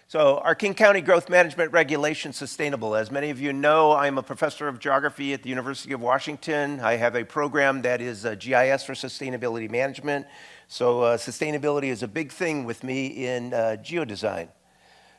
So our King County Growth Management Regulation Sustainable. As many of you know, I'm a professor of geography at the University of Washington. I have a program that is GIS for Sustainability Management. So sustainability is a big thing with me in geodesign.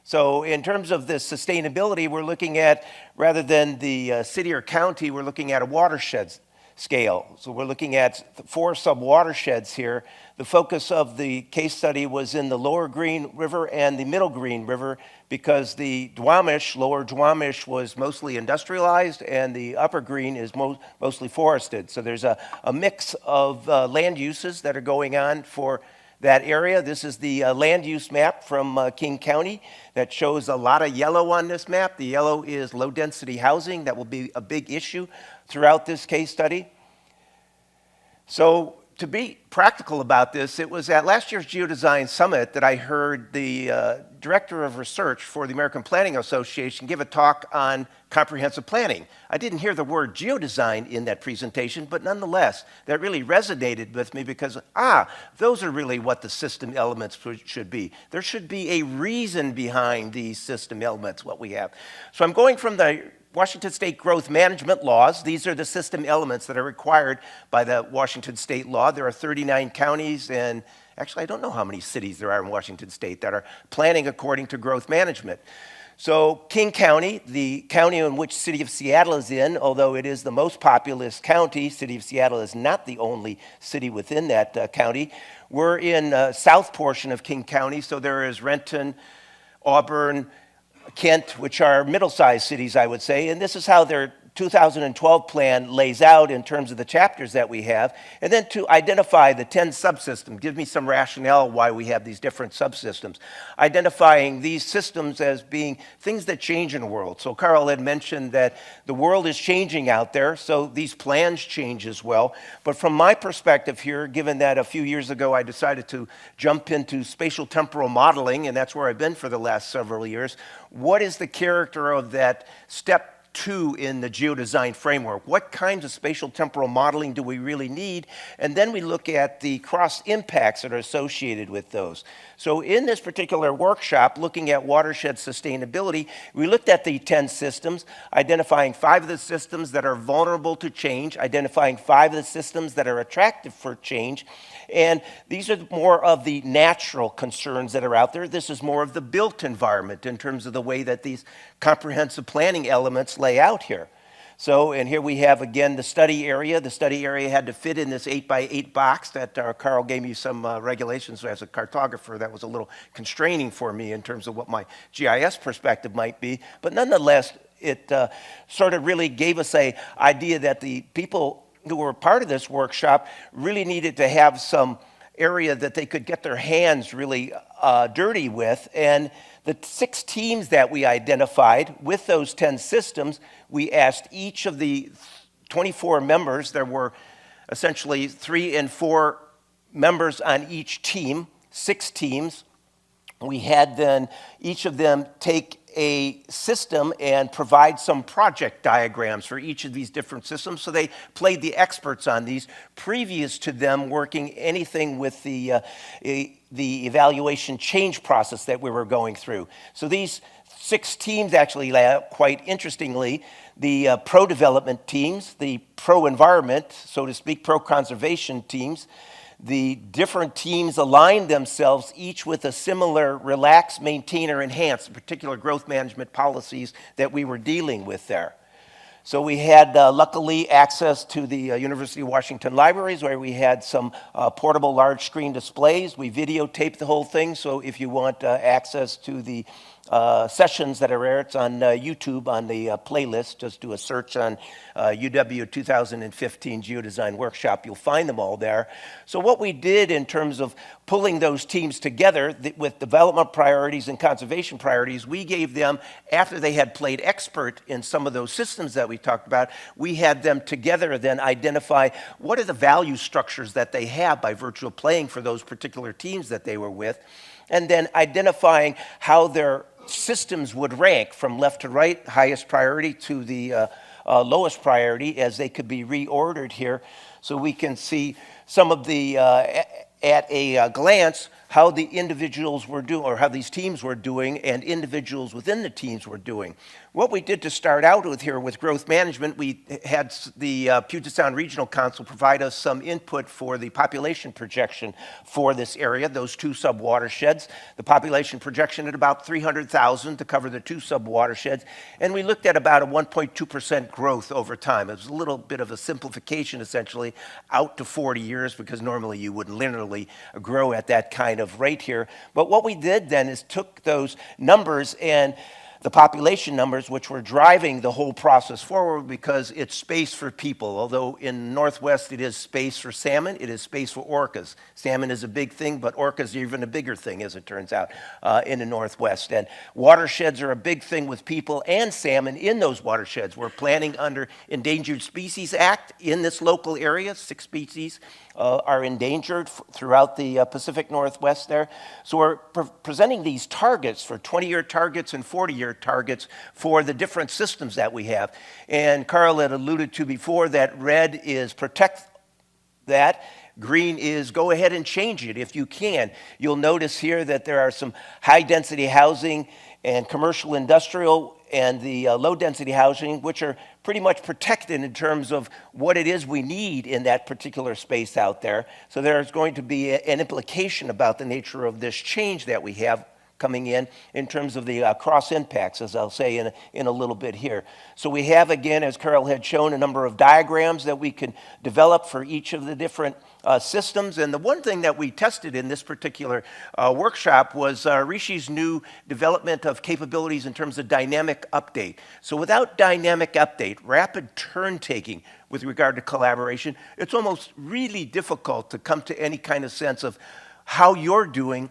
So in terms of this sustainability, we're looking at, rather than the city or county, we're looking at a watershed scale. So we're looking at 4 sub-watersheds here. The focus of the case study was in the lower Green River and the middle Green River because the Duwamish, lower Duwamish, was mostly industrialized and the upper Green is mostly forested. So there's a mix of land uses that are going on for that area. This is the land use map from King County that shows a lot of yellow on this map. The yellow is low density housing. That will be a big issue throughout this case study. So to be practical about this, it was at last year's Geodesign Summit that I heard the Director of Research for the American Planning Association give a talk on comprehensive planning. I didn't hear the word geodesign in that presentation, but nonetheless, that really resonated with me because, those are really what the system elements should be. There should be a reason behind these system elements, what we have. So I'm going from the Washington State Growth Management Laws. These are the system elements that are required by the Washington State law. There are 39 counties, and actually I don't know how many cities there are in Washington State that are planning according to growth management. So King County, the county in which City of Seattle is in, although it is the most populous county, City of Seattle is not the only city within that county. We're in south portion of King County, so there is Renton, Auburn, Kent, which are middle-sized cities, I would say, and this is how their 2012 plan lays out in terms of the chapters that we have, and then to identify the 10 subsystems, give me some rationale why we have these different subsystems, identifying these systems as being things that change in the world. So Carl had mentioned that the world is changing out there, so these plans change as well. But from my perspective here, given that a few years ago I decided to jump into spatial temporal modeling, and that's where I've been for the last several years, what is the character of that step 2 in the geodesign framework? What kinds of spatial temporal modeling do we really need? And then we look at the cross impacts that are associated with those. So in this particular workshop, looking at watershed sustainability, we looked at the 10 systems, identifying 5 of the systems that are vulnerable to change, identifying 5 of the systems that are attractive for change. And these are more of the natural concerns that are out there. This is more of the built environment in terms of the way that these comprehensive planning elements lay out here. So, and here we have again the study area. The study area had to fit in this 8x8 box that Carl gave me some regulations. So as a cartographer, that was a little constraining for me in terms of what my GIS perspective might be. But nonetheless, it sort of really gave us an idea that the people who were part of this workshop really needed to have some area that they could get their hands really dirty with. And the 6 teams that we identified with those 10 systems, we asked each of the 24 members, there were essentially 3 and 4 members on each team, 6 teams. We had then each of them take a system and provide some project diagrams for each of these different systems. So they played the experts on these previous to them working anything with the evaluation change process that we were going through. So these 6 teams actually lay out quite interestingly. The pro-development teams, the pro-environment, so to speak, pro-conservation teams. The different teams aligned themselves each with a similar relax, maintain, or enhance, particular growth management policies that we were dealing with there. So we had, luckily, access to the University of Washington libraries where we had some portable large screen displays. We videotaped the whole thing, so if you want access to the sessions that are there, it's on YouTube on the playlist. Just do a search on UW 2015 Geodesign Workshop. You'll find them all there. So what we did in terms of pulling those teams together with development priorities and conservation priorities, we gave them, after they had played expert in some of those systems that we talked about, we had them together then identify what are the value structures that they have by virtue of playing for those particular teams that they were with, and then identifying how their systems would rank from left to right, highest priority to the lowest priority, as they could be reordered here. So we can see some of the, at a glance, how the individuals were doing, or how these teams were doing, and individuals within the teams were doing. What we did to start out with here with growth management, we had the Puget Sound Regional Council provide us some input for the population projection for this area, those two sub-watersheds. The population projection at about 300,000 to cover the two sub-watersheds, and we looked at about a 1.2% growth over time. It was a little bit of a simplification, essentially, out to 40 years, because normally you wouldn't linearly grow at that kind of rate here. But what we did then is took those numbers and the population numbers, which were driving the whole process forward, because it's space for people. Although in Northwest it is space for salmon, it is space for orcas. Salmon is a big thing, but orcas are even a bigger thing, as it turns out, in the Northwest. And watersheds are a big thing with people and salmon in those watersheds. We're planning under Endangered Species Act in this local area. 6 species are endangered throughout the Pacific Northwest there. So we're presenting these targets for 20-year targets and 40-year targets for the different systems that we have. And Carl had alluded to before that red is protect that, green is go ahead and change it if you can. You'll notice here that there are some high-density housing and commercial industrial and the low-density housing, which are pretty much protected in terms of what it is we need in that particular space out there. So there's going to be an implication about the nature of this change that we have coming in terms of the cross impacts, as I'll say in a little bit here. So we have, again, as Carl had shown, a number of diagrams that we can develop for each of the different systems. And the one thing that we tested in this particular workshop was Rishi's new development of capabilities in terms of dynamic update. So without dynamic update, rapid turn taking with regard to collaboration, it's almost really difficult to come to any kind of sense of how you're doing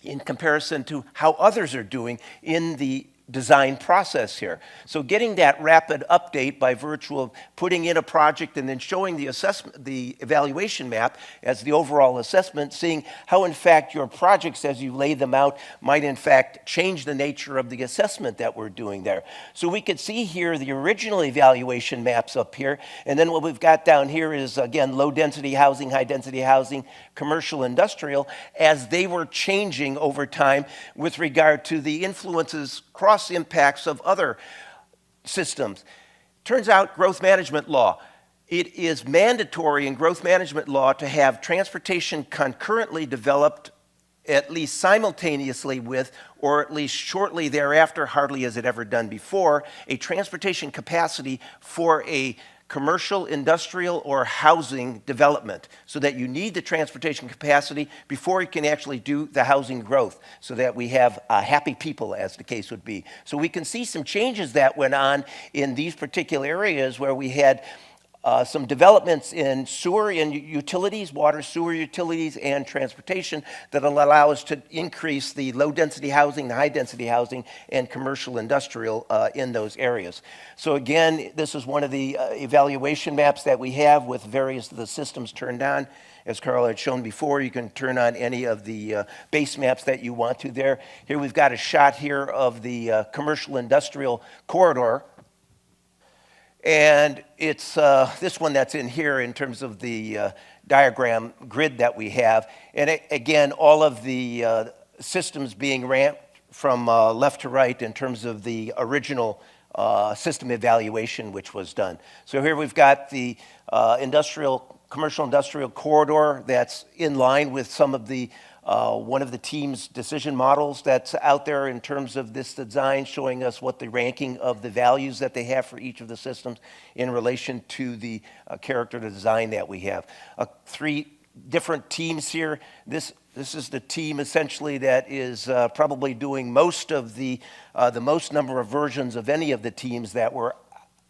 in comparison to how others are doing in the design process here. So getting that rapid update by virtue of putting in a project and then showing the assessment, the evaluation map as the overall assessment, seeing how in fact your projects as you lay them out might in fact change the nature of the assessment that we're doing there. So we could see here the original evaluation maps up here, and then what we've got down here is again low density housing, high density housing, commercial, industrial, as they were changing over time with regard to the influences, cross impacts of other systems. Turns out growth management law, it is mandatory in growth management law to have transportation concurrently developed at least simultaneously with, or at least shortly thereafter, hardly has it ever done before, a transportation capacity for a commercial, industrial, or housing development, so that you need the transportation capacity before you can actually do the housing growth, so that we have happy people, as the case would be. So we can see some changes that went on in these particular areas where we had some developments in sewer and utilities, water, sewer, utilities, and transportation that will allow us to increase the low-density housing, the high-density housing, and commercial industrial in those areas. So again, this is one of the evaluation maps that we have with various of the systems turned on. As Carl had shown before, you can turn on any of the base maps that you want to there. Here we've got a shot here of the commercial industrial corridor. And it's this one that's in here in terms of the diagram grid that we have. And again, all of the systems being ramped from left to right in terms of the original system evaluation which was done. So here we've got the commercial industrial corridor that's in line with some of the one of the team's decision models that's out there in terms of this design, showing us what the ranking of the values that they have for each of the systems in relation to the character of the design that we have. 3 different teams here. This is the team essentially that is probably doing most of the most number of versions of any of the teams that were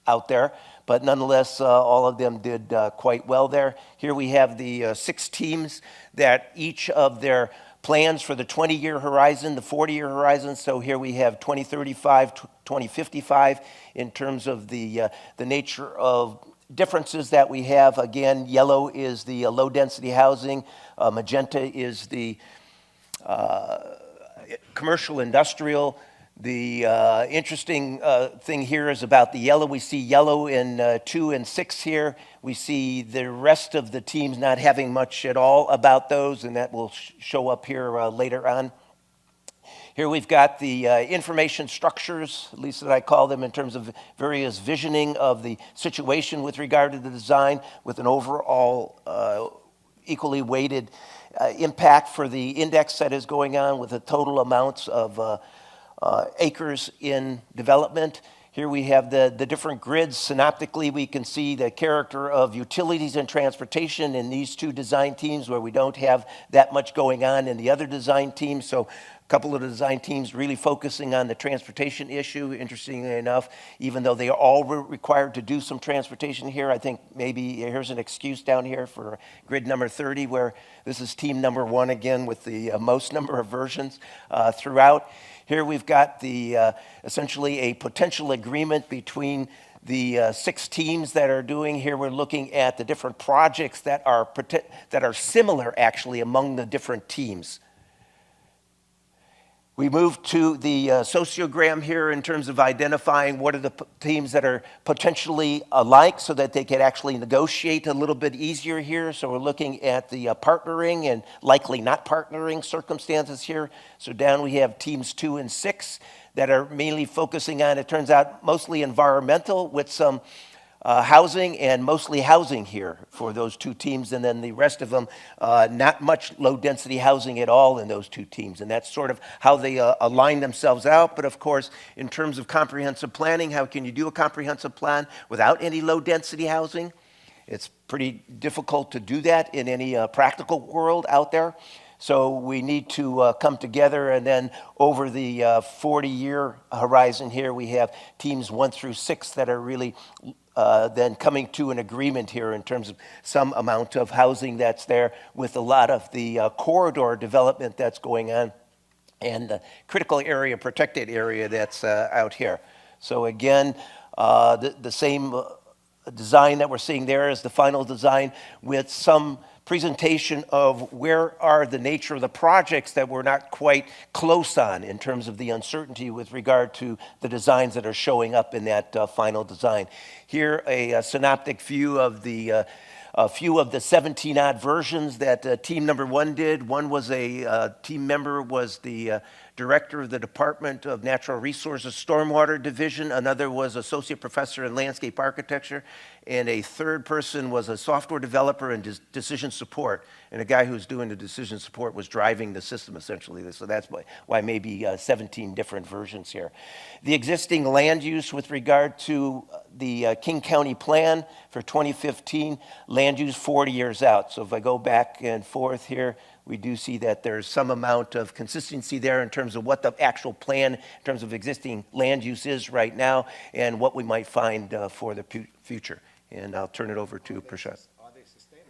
out there, but nonetheless, all of them did quite well there. Here we have the 6 teams that each of their plans for the 20-year horizon, the 40-year horizon. So here we have 2035, 2055 in terms of the nature of differences that we have. Again, yellow is the low-density housing, magenta is the commercial industrial. The interesting thing here is about the yellow. We see yellow in 2 and 6 here. We see the rest of the teams not having much at all about those, and that will show up here later on. Here we've got the information structures, at least that I call them, in terms of various visioning of the situation with regard to the design, with an overall equally weighted impact for the index that is going on, with the total amounts of acres in development. Here we have the different grids. Synoptically, we can see the character of utilities and transportation in these two design teams, where we don't have that much going on in the other design teams. So a couple of the design teams really focusing on the transportation issue, interestingly enough, even though they are all required to do some transportation here. I think maybe here's an excuse down here for grid number 30, where this is team number 1 again with the most number of versions throughout. Here we've got the essentially a potential agreement between the 6 teams that are doing. Here we're looking at the different projects that are similar actually among the different teams. We move to the sociogram here in terms of identifying what are the teams that are potentially alike, so that they could actually negotiate a little bit easier here. So we're looking at the partnering and likely not partnering circumstances here. So down we have teams 2 and 6 that are mainly focusing on, it turns out, mostly environmental with some housing, and mostly housing here for those 2 teams, and then the rest of them, not much low-density housing at all in those 2 teams. And that's sort of how they align themselves out. But of course, in terms of comprehensive planning, how can you do a comprehensive plan without any low-density housing? It's pretty difficult to do that in any practical world out there. So we need to come together, and then over the 40-year horizon here, we have teams 1 through 6 that are really then coming to an agreement here in terms of some amount of housing that's there, with a lot of the corridor development that's going on, and the critical area, protected area that's out here. So again, the same design that we're seeing there is the final design, with some presentation of where are the nature of the projects that we're not quite close on in terms of the uncertainty with regard to the designs that are showing up in that final design. Here, a synoptic view of the a few of the 17-odd versions that team number 1 did. One was a team member was the director of the Department of Natural Resources Stormwater Division. Another was associate professor in landscape architecture. And a third person was a software developer and decision support. And a guy who was doing the decision support was driving the system, essentially. So that's why maybe 17 different versions here. The existing land use with regard to the King County plan for 2015, land use 40 years out. So if I go back and forth here, we do see that there's some amount of consistency there in terms of what the actual plan, in terms of existing land use is right now, and what we might find for the future. And I'll turn it over to Prashant. Are they sustainable?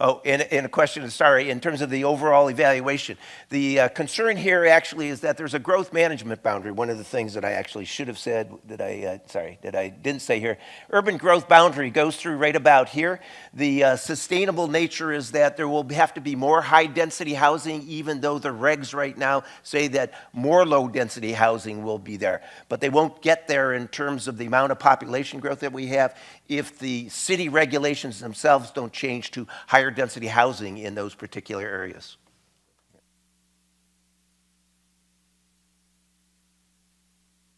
Oh, and a question, sorry, in terms of the overall evaluation. The concern here actually is that there's a growth management boundary. One of the things that I actually should have said that I didn't say here. Urban growth boundary goes through right about here. The sustainable nature is that there will have to be more high density housing, even though the regs right now say that more low density housing will be there. But they won't get there in terms of the amount of population growth that we have if the city regulations themselves don't change to higher density housing in those particular areas.